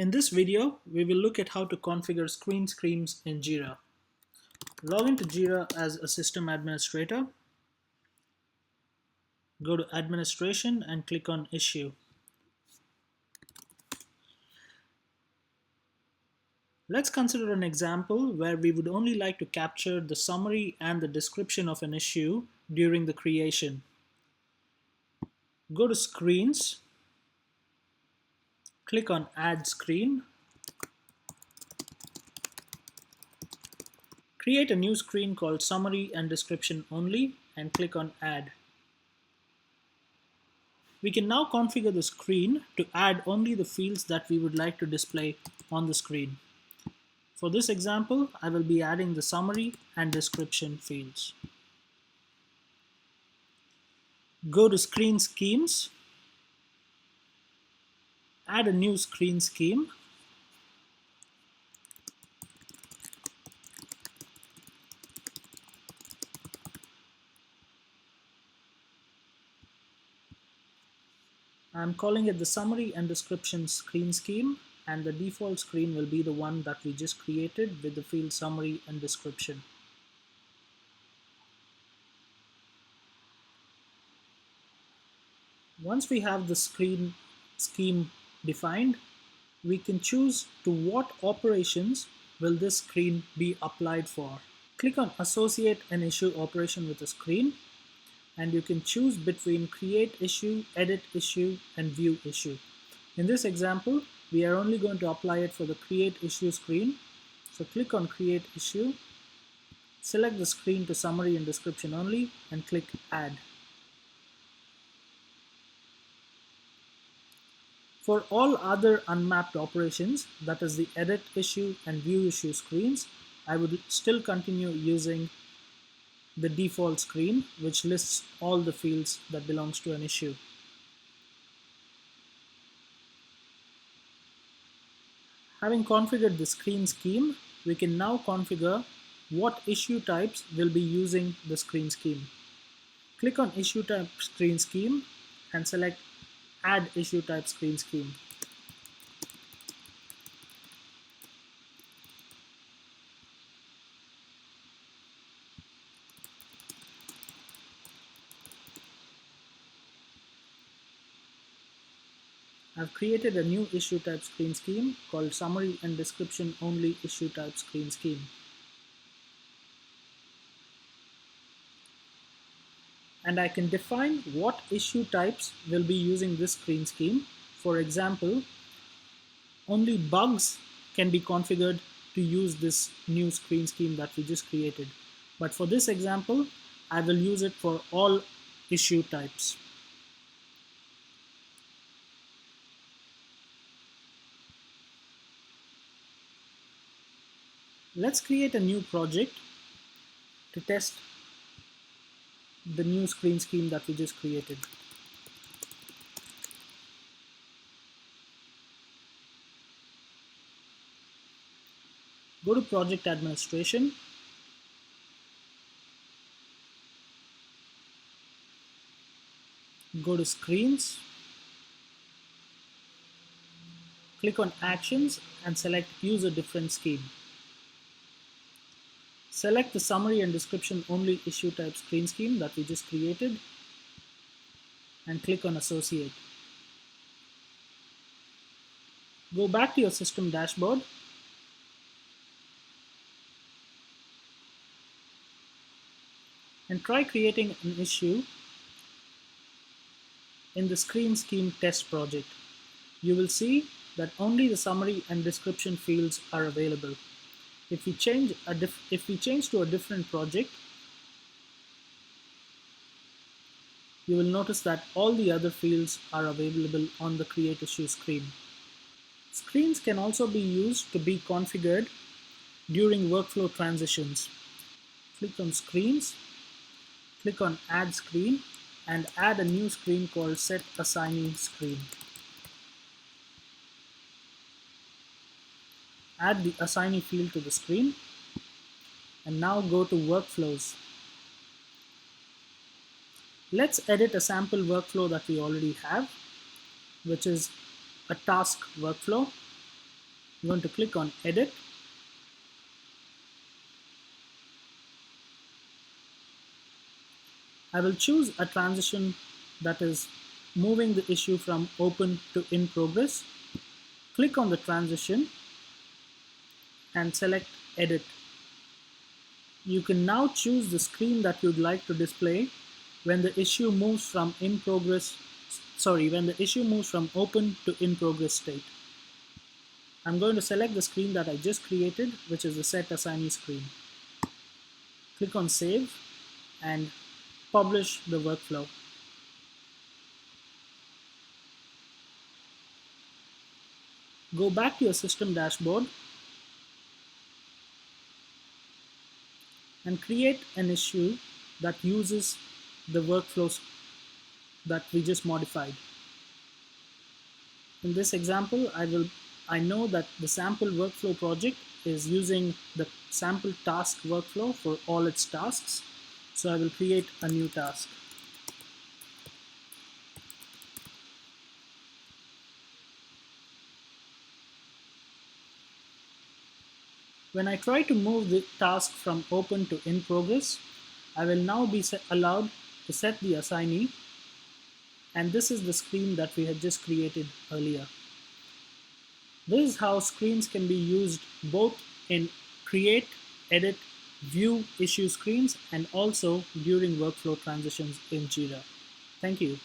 In this video, we will look at how to configure screen schemes in JIRA. Log into JIRA as a system administrator. Go to Administration and click on Issue. Let's consider an example where we would only like to capture the summary and the description of an issue during the creation. Go to Screens, click on Add Screen. Create a new screen called Summary and Description Only and click on Add. We can now configure the screen to add only the fields that we would like to display on the screen. For this example, I will be adding the summary and description fields. Go to Screen Schemes, add a new screen scheme. I'm calling it the Summary and Description Screen Scheme, and the default screen will be the one that we just created with the field Summary and Description. Once we have the screen scheme defined, we can choose to what operations will this screen be applied for. Click on Associate an issue operation with a screen, and you can choose between Create Issue, Edit Issue, and View Issue. In this example, we are only going to apply it for the Create Issue screen. So click on Create Issue, select the screen to Summary and Description Only, and click Add. For all other unmapped operations, that is the Edit Issue and View Issue screens, I would still continue using the default screen, which lists all the fields that belongs to an issue. Having configured the screen scheme, we can now configure what issue types will be using the screen scheme. Click on Issue Type Screen Scheme and select Add Issue Type Screen Scheme. I've created a new issue type screen scheme called Summary and Description Only Issue Type Screen Scheme. And I can define what issue types will be using this screen scheme. For example, only bugs can be configured to use this new screen scheme that we just created. But for this example, I will use it for all issue types. Let's create a new project to test the new screen scheme that we just created. Go to Project Administration, go to Screens, click on Actions and select Use a Different Scheme. Select the Summary and Description Only Issue Type Screen Scheme that we just created and click on Associate. Go back to your system dashboard and try creating an issue in the Screen Scheme Test project. You will see that only the Summary and Description fields are available. If we change to a different project, you will notice that all the other fields are available on the Create Issue screen. Screens can also be used to be configured during workflow transitions. Click on Screens, click on Add Screen, and add a new screen called Set Assignee Screen. Add the assignee field to the screen, and now go to Workflows. Let's edit a sample workflow that we already have, which is a task workflow. I'm going to click on Edit. I will choose a transition that is moving the issue from open to in progress. Click on the transition and select Edit. You can now choose the screen that you'd like to display when the issue moves from when the issue moves from open to in progress state. I'm going to select the screen that I just created, which is the Set Assignee screen. Click on Save and publish the workflow. Go back to your system dashboard and create an issue that uses the workflows that we just modified. In this example, I know that the sample workflow project is using the sample task workflow for all its tasks. So I will create a new task. When I try to move the task from open to in progress, I will now be allowed to set the assignee, and this is the screen that we had just created earlier. This is how screens can be used both in create, edit, view issue screens and also during workflow transitions in JIRA. Thank you.